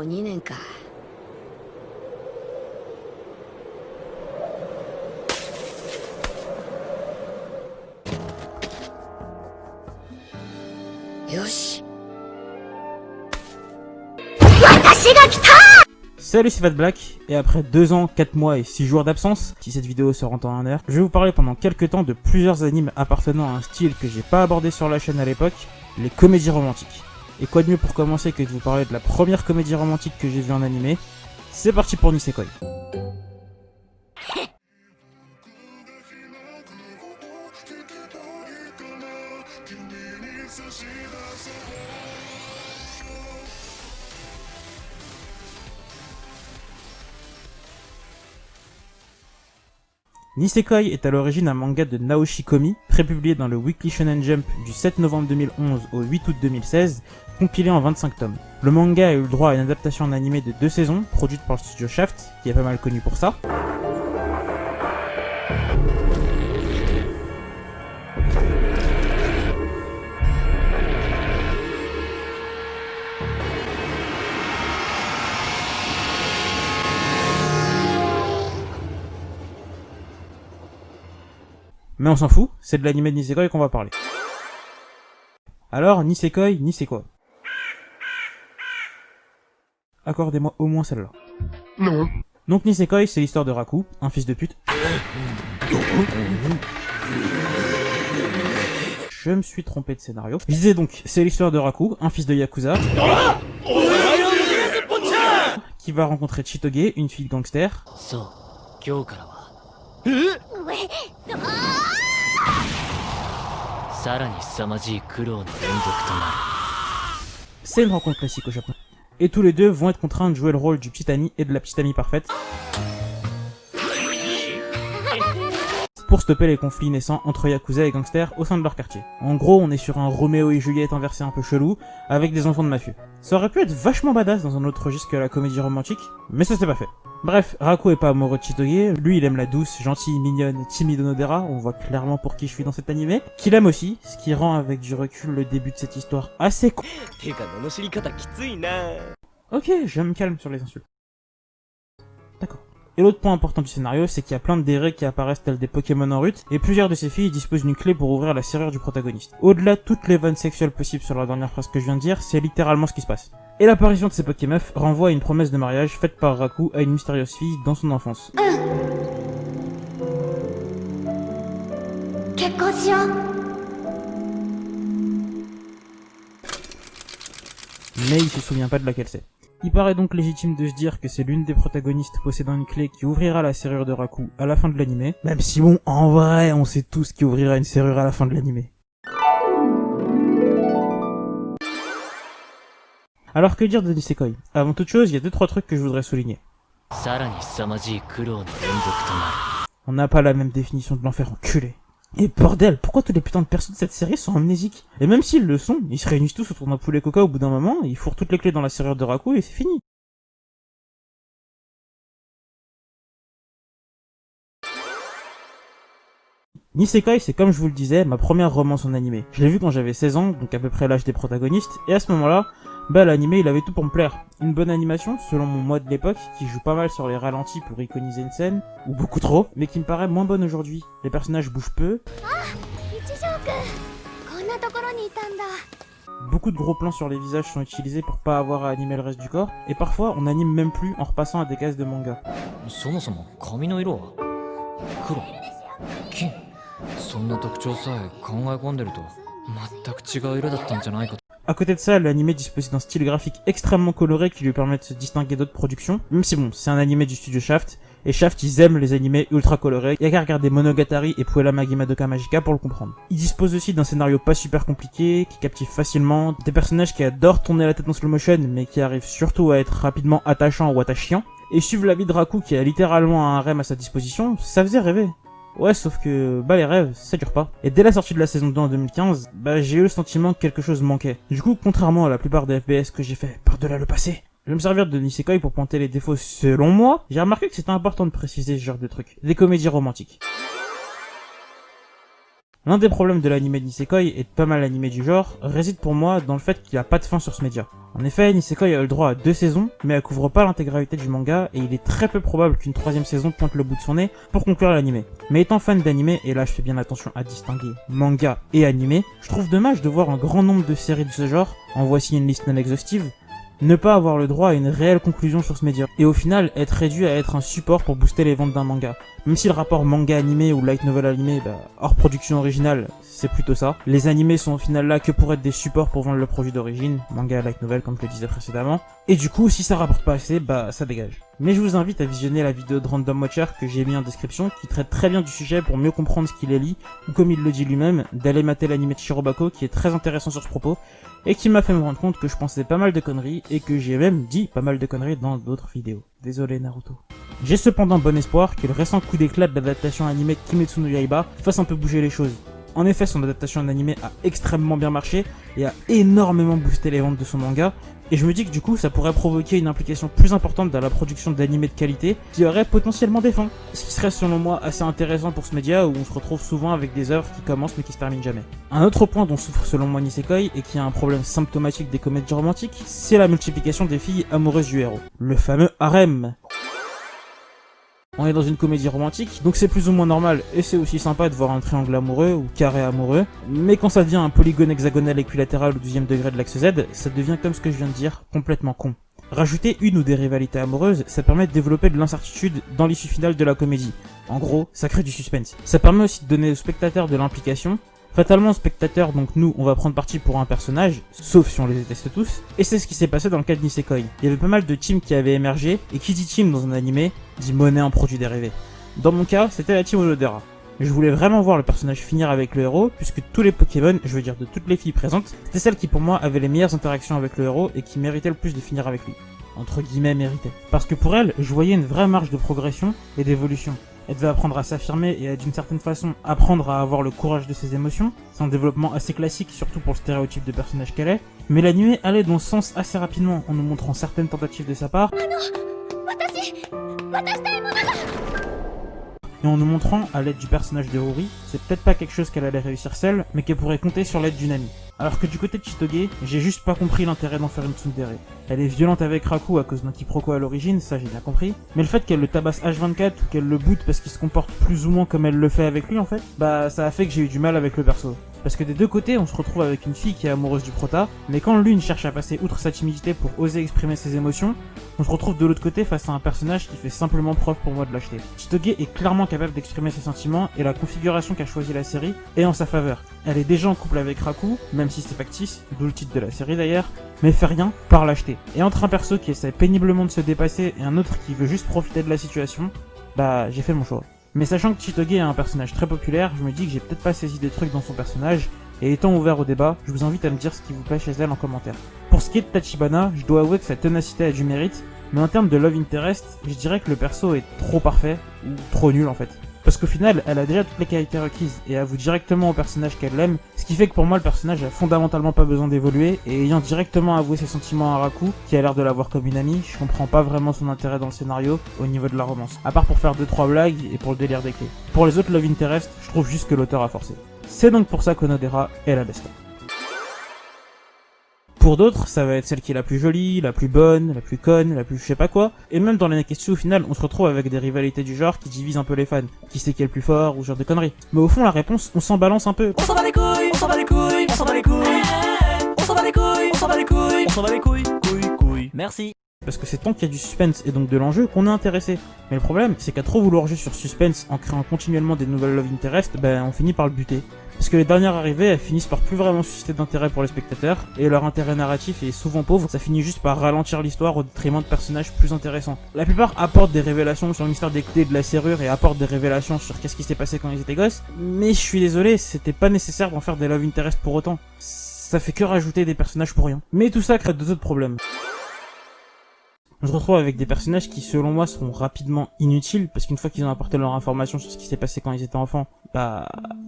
う2年か。よし。私が来た! Salut, c'est FatBlack, et après 2 ans, 4 mois et 6 jours d'absence, si cette vidéo se rend en 1 heure, je vais vous parler pendant quelques temps de plusieurs animes appartenant à un style que j'ai pas abordé sur la chaîne à l'époque, les comédies romantiques. Et quoi de mieux pour commencer que de vous parler de la première comédie romantique que j'ai vue en animé. C'est parti pour Nisekoi. Nisekoi est à l'origine un manga de Naoshi Komi, prépublié dans le Weekly Shonen Jump du 7 novembre 2011 au 8 août 2016, compilé en 25 tomes. Le manga a eu le droit à une adaptation en animé de 2 saisons, produite par le studio Shaft, qui est pas mal connu pour ça. Mais on s'en fout, c'est de l'anime de Nisekoi qu'on va parler. Alors, Nisekoi, c'est quoi? Accordez-moi au moins celle-là. Non. Donc Nisekoi, c'est l'histoire de Raku, un fils de pute. Je me suis trompé de scénario. Je disais donc, c'est l'histoire de Raku, un fils de Yakuza, qui va rencontrer Chitoge, une fille gangster. C'est une rencontre classique au Japon. Et tous les deux vont être contraints de jouer le rôle du petit ami et de la petite amie parfaite pour stopper les conflits naissants entre Yakuza et gangsters au sein de leur quartier. En gros, on est sur un Roméo et Juliette inversé un peu chelou, avec des enfants de mafieux. Ça aurait pu être vachement badass dans un autre registre que la comédie romantique, mais ça s'est pas fait. Bref, Raku est pas amoureux de Chitoge, lui il aime la douce, gentille, mignonne et timide Onodera, on voit clairement pour qui je suis dans cet animé, qu'il aime aussi, ce qui rend avec du recul le début de cette histoire assez con. Ok, je me calme sur les insultes. D'accord. Et l'autre point important du scénario, c'est qu'il y a plein de dérés qui apparaissent tels des Pokémon en route, et plusieurs de ces filles disposent d'une clé pour ouvrir la serrure du protagoniste. Au-delà de toutes les vannes sexuelles possibles sur la dernière phrase que je viens de dire, c'est littéralement ce qui se passe. Et l'apparition de ces Pokémeufs renvoie à une promesse de mariage faite par Raku à une mystérieuse fille dans son enfance. Mais il se souvient pas de laquelle c'est. Il paraît donc légitime de se dire que c'est l'une des protagonistes possédant une clé qui ouvrira la serrure de Raku à la fin de l'animé, même si bon, en vrai, on sait tous qui ouvrira une serrure à la fin de l'animé. Alors que dire de Nisekoi? Avant toute chose, il y a 2-3 trucs que je voudrais souligner. On n'a pas la même définition de l'enfer, enculé. Et bordel, pourquoi tous les putains de persos de cette série sont amnésiques? Et même s'ils le sont, ils se réunissent tous autour d'un poulet coca au bout d'un moment, ils fourrent toutes les clés dans la serrure de Raku et c'est fini. Nisekoi, c'est comme je vous le disais, ma première romance en animé. Je l'ai vu quand j'avais 16 ans, donc à peu près l'âge des protagonistes, et à ce moment-là, l'animé il avait tout pour me plaire. Une bonne animation, selon mon moi de l'époque, qui joue pas mal sur les ralentis pour iconiser une scène, ou beaucoup trop, mais qui me paraît moins bonne aujourd'hui. Les personnages bougent peu. Beaucoup de gros plans sur les visages sont utilisés pour pas avoir à animer le reste du corps, et parfois on anime même plus en repassant à des cases de manga. À côté de ça, l'anime dispose d'un style graphique extrêmement coloré qui lui permet de se distinguer d'autres productions, même si bon, c'est un anime du studio Shaft, et Shaft ils aiment les animés ultra colorés, y'a qu'à regarder Monogatari et Puella Magi Madoka Magica pour le comprendre. Il dispose aussi d'un scénario pas super compliqué, qui captive facilement, des personnages qui adorent tourner la tête en slow motion, mais qui arrivent surtout à être rapidement attachants ou attachants, et suivre la vie de Raku qui a littéralement un harem à sa disposition, ça faisait rêver. Ouais, sauf que, les rêves, ça dure pas. Et dès la sortie de la saison 2 en 2015, j'ai eu le sentiment que quelque chose manquait. Du coup, contrairement à la plupart des FPS que j'ai fait par-delà le passé, je vais me servir de Nisekoi pour pointer les défauts selon moi. J'ai remarqué que c'était important de préciser ce genre de truc. Des comédies romantiques. L'un des problèmes de l'anime de Nisekoi, et de pas mal d'animés du genre, réside pour moi dans le fait qu'il n'y a pas de fin sur ce média. En effet, Nisekoi a eu le droit à 2 saisons, mais elle couvre pas l'intégralité du manga, et il est très peu probable qu'une 3ème saison pointe le bout de son nez pour conclure l'anime. Mais étant fan d'anime, et là je fais bien attention à distinguer manga et anime, je trouve dommage de voir un grand nombre de séries de ce genre, en voici une liste non exhaustive, ne pas avoir le droit à une réelle conclusion sur ce média, et au final être réduit à être un support pour booster les ventes d'un manga. Même si le rapport manga-animé ou light novel animé, hors production originale, c'est plutôt ça. Les animés sont au final là que pour être des supports pour vendre le produit d'origine, manga et light novel comme je le disais précédemment. Et du coup, si ça rapporte pas assez, ça dégage. Mais je vous invite à visionner la vidéo de Random Watcher que j'ai mis en description, qui traite très bien du sujet pour mieux comprendre ce qu'il lit, ou comme il le dit lui-même, d'aller mater l'anime de Shirobako qui est très intéressant sur ce propos, et qui m'a fait me rendre compte que je pensais pas mal de conneries, et que j'ai même dit pas mal de conneries dans d'autres vidéos. Désolé Naruto. J'ai cependant bon espoir que le récent coup d'éclat de l'adaptation animée de Kimetsu no Yaiba fasse un peu bouger les choses. En effet, son adaptation en animé a extrêmement bien marché et a énormément boosté les ventes de son manga, et je me dis que du coup ça pourrait provoquer une implication plus importante dans la production d'animés de qualité qui aurait potentiellement des fins. Ce qui serait selon moi assez intéressant pour ce média où on se retrouve souvent avec des œuvres qui commencent mais qui se terminent jamais. Un autre point dont souffre selon moi Nisekoi et qui est un problème symptomatique des comédies romantiques, c'est la multiplication des filles amoureuses du héros. Le fameux harem. On est dans une comédie romantique, donc c'est plus ou moins normal, et c'est aussi sympa de voir un triangle amoureux ou carré amoureux, mais quand ça devient un polygone hexagonal équilatéral au 12e degré de l'axe Z, ça devient comme ce que je viens de dire, complètement con. Rajouter une ou des rivalités amoureuses, ça permet de développer de l'incertitude dans l'issue finale de la comédie. En gros, ça crée du suspense. Ça permet aussi de donner au spectateur de l'implication. Fatalement, spectateur, donc nous, on va prendre parti pour un personnage, sauf si on les déteste tous, et c'est ce qui s'est passé dans le cas de Nisekoi. Il y avait pas mal de teams qui avaient émergé, et qui dit team dans un animé, dit monnaie en produit dérivé. Dans mon cas, c'était la team Onodera. Je voulais vraiment voir le personnage finir avec le héros, puisque tous les Pokémon, je veux dire de toutes les filles présentes, c'était celle qui pour moi avait les meilleures interactions avec le héros, et qui méritait le plus de finir avec lui. Entre guillemets méritait. Parce que pour elle, je voyais une vraie marge de progression et d'évolution. Elle devait apprendre à s'affirmer et à d'une certaine façon apprendre à avoir le courage de ses émotions. C'est un développement assez classique, surtout pour le stéréotype de personnage qu'elle est. Mais l'anime allait dans ce sens assez rapidement en nous montrant certaines tentatives de sa part. Et en nous montrant, à l'aide du personnage de Ruri, c'est peut-être pas quelque chose qu'elle allait réussir seule, mais qu'elle pourrait compter sur l'aide d'une amie. Alors que du côté de Chitoge, j'ai juste pas compris l'intérêt d'en faire une tsundere. Elle est violente avec Raku à cause d'un quiproquo à l'origine, ça j'ai bien compris, mais le fait qu'elle le tabasse H24 ou qu'elle le boote parce qu'il se comporte plus ou moins comme elle le fait avec lui en fait, ça a fait que j'ai eu du mal avec le perso. Parce que des deux côtés, on se retrouve avec une fille qui est amoureuse du prota, mais quand l'une cherche à passer outre sa timidité pour oser exprimer ses émotions, on se retrouve de l'autre côté face à un personnage qui fait simplement preuve pour moi de lâcheté. Chitoge est clairement capable d'exprimer ses sentiments et la configuration qu'a choisi la série est en sa faveur. Elle est déjà en couple avec Raku, même si c'est factice, d'où le titre de la série d'ailleurs, mais fait rien par lâcheté. Et entre un perso qui essaie péniblement de se dépasser et un autre qui veut juste profiter de la situation, j'ai fait mon choix. Mais sachant que Chitoge est un personnage très populaire, je me dis que j'ai peut-être pas saisi des trucs dans son personnage, et étant ouvert au débat, je vous invite à me dire ce qui vous plaît chez elle en commentaire. Pour ce qui est de Tachibana, je dois avouer que sa ténacité a du mérite, mais en termes de love interest, je dirais que le perso est trop parfait, ou trop nul en fait. Parce qu'au final, elle a déjà toutes les qualités requises, et avoue directement au personnage qu'elle l'aime, ce qui fait que pour moi le personnage a fondamentalement pas besoin d'évoluer, et ayant directement avoué ses sentiments à Raku, qui a l'air de la voir comme une amie, je comprends pas vraiment son intérêt dans le scénario, au niveau de la romance. À part pour faire 2-3 blagues, et pour le délire des clés. Pour les autres love interest, je trouve juste que l'auteur a forcé. C'est donc pour ça qu'Onodera est la besta. Pour d'autres, ça va être celle qui est la plus jolie, la plus bonne, la plus conne, la plus je sais pas quoi. Et même dans les Neketsu, au final, on se retrouve avec des rivalités du genre qui divisent un peu les fans. Qui c'est qui est le plus fort, ou ce genre de conneries. Mais au fond, la réponse, on s'en balance un peu. On s'en bat les couilles, on s'en bat les couilles, on s'en bat les couilles. On s'en bat les couilles, on s'en bat les couilles, on s'en bat les couilles, couilles. Merci. Parce que c'est tant qu'il y a du suspense et donc de l'enjeu qu'on est intéressé. Mais le problème, c'est qu'à trop vouloir jouer sur suspense en créant continuellement des nouvelles love interest, on finit par le buter. Parce que les dernières arrivées, elles finissent par plus vraiment susciter d'intérêt pour les spectateurs, et leur intérêt narratif est souvent pauvre, ça finit juste par ralentir l'histoire au détriment de personnages plus intéressants. La plupart apportent des révélations sur le mystère des clés de la serrure et apportent des révélations sur qu'est-ce qui s'est passé quand ils étaient gosses, mais je suis désolé, c'était pas nécessaire d'en faire des love interest pour autant. Ça fait que rajouter des personnages pour rien. Mais tout ça crée deux autres problèmes. On se retrouve avec des personnages qui, selon moi, seront rapidement inutiles, parce qu'une fois qu'ils ont apporté leur information sur ce qui s'est passé quand ils étaient enfants,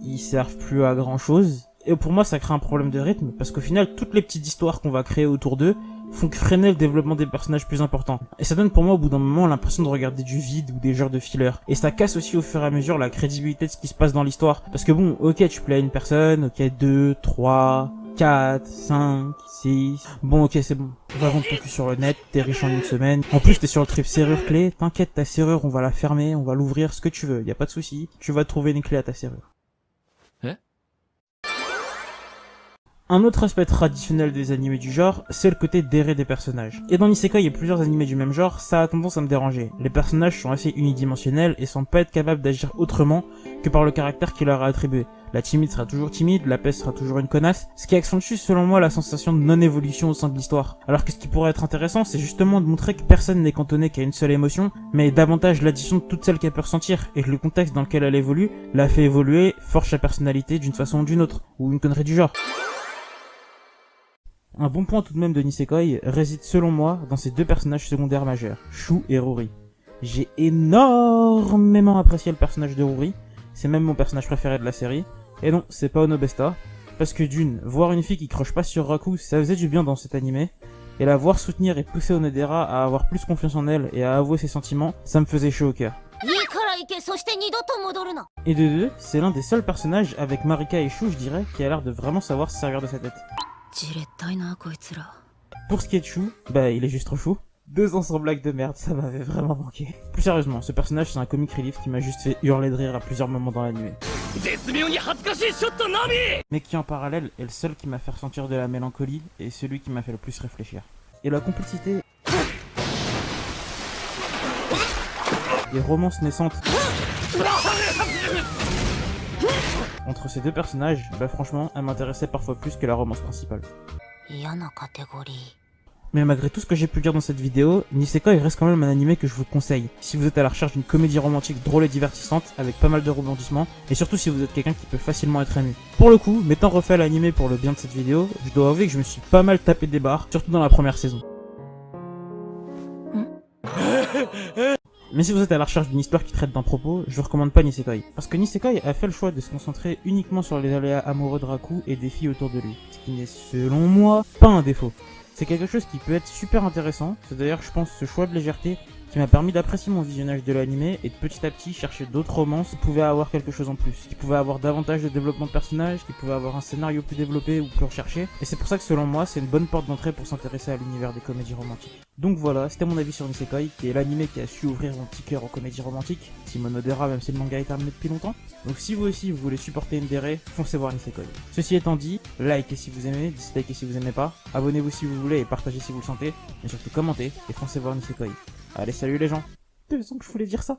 ils servent plus à grand chose. Et pour moi, ça crée un problème de rythme, parce qu'au final, toutes les petites histoires qu'on va créer autour d'eux font que freiner le développement des personnages plus importants. Et ça donne pour moi au bout d'un moment l'impression de regarder du vide ou des genres de filler. Et ça casse aussi au fur et à mesure la crédibilité de ce qui se passe dans l'histoire. Parce que bon, ok, tu plais à une personne, ok, 2, 3... 4, 5, 6... Bon, ok, c'est bon. Va vendre ton cul sur le net, t'es riche en une semaine. En plus, t'es sur le trip serrure clé. T'inquiète, ta serrure, on va la fermer, on va l'ouvrir, ce que tu veux. Y a pas de souci. Tu vas trouver une clé à ta serrure. Un autre aspect traditionnel des animés du genre, c'est le côté déré des personnages. Et dans Nisekoi et plusieurs animés du même genre, ça a tendance à me déranger. Les personnages sont assez unidimensionnels et semblent pas être capables d'agir autrement que par le caractère qui leur est attribué. La timide sera toujours timide, la peste sera toujours une connasse, ce qui accentue selon moi la sensation de non-évolution au sein de l'histoire. Alors que ce qui pourrait être intéressant, c'est justement de montrer que personne n'est cantonné qu'à une seule émotion, mais davantage l'addition de toutes celles qu'elle peut ressentir, et que le contexte dans lequel elle évolue la fait évoluer, forge sa personnalité d'une façon ou d'une autre, ou une connerie du genre. Un bon point tout de même de Nisekoi réside selon moi dans ces deux personnages secondaires majeurs, Shu et Ruri. J'ai énormément apprécié le personnage de Ruri, c'est même mon personnage préféré de la série, et non, c'est pas Onobesta, parce que d'une, voir une fille qui croche pas sur Raku, ça faisait du bien dans cet animé, et la voir soutenir et pousser Onodera à avoir plus confiance en elle et à avouer ses sentiments, ça me faisait chaud au cœur. Et de deux, c'est l'un des seuls personnages avec Marika et Shu, je dirais, qui a l'air de vraiment savoir se servir de sa tête. Pour ce qui est de Shu, bah il est juste trop chou. 2 ans sans blague de merde, ça m'avait vraiment manqué. Plus sérieusement, ce personnage c'est un comic relief qui m'a juste fait hurler de rire à plusieurs moments dans l'anime. Mais qui en parallèle est le seul qui m'a fait ressentir de la mélancolie et celui qui m'a fait le plus réfléchir. Et la complicité et romance naissante entre ces deux personnages, bah franchement, elle m'intéressait parfois plus que la romance principale. Mais malgré tout ce que j'ai pu dire dans cette vidéo, Nisekoi reste quand même un animé que je vous conseille, si vous êtes à la recherche d'une comédie romantique drôle et divertissante, avec pas mal de rebondissements, et surtout si vous êtes quelqu'un qui peut facilement être ému. Pour le coup, m'étant refait l'animé pour le bien de cette vidéo, je dois avouer que je me suis pas mal tapé des barres, surtout dans la première saison. Mais si vous êtes à la recherche d'une histoire qui traite d'un propos, je vous recommande pas Nisekoi. Parce que Nisekoi a fait le choix de se concentrer uniquement sur les aléas amoureux de Raku et des filles autour de lui. Ce qui n'est, selon moi, pas un défaut. C'est quelque chose qui peut être super intéressant, c'est d'ailleurs je pense ce choix de légèreté qui m'a permis d'apprécier mon visionnage de l'anime et de petit à petit chercher d'autres romances qui pouvaient avoir quelque chose en plus, qui pouvaient avoir davantage de développement de personnages, qui pouvaient avoir un scénario plus développé ou plus recherché, et c'est pour ça que selon moi c'est une bonne porte d'entrée pour s'intéresser à l'univers des comédies romantiques. Donc voilà, c'était mon avis sur Nisekoi, qui est l'anime qui a su ouvrir mon petit cœur aux comédies romantiques, Timon Odera même si le manga est terminé depuis longtemps. Donc si vous aussi vous voulez supporter une Ndere, foncez voir Nisekoi. Ceci étant dit, likez si vous aimez, dislikez si vous aimez pas, abonnez-vous si vous voulez et partagez si vous le sentez, mais surtout commentez et foncez voir Nisekoi. Allez, salut les gens. 2 ans que je voulais dire ça.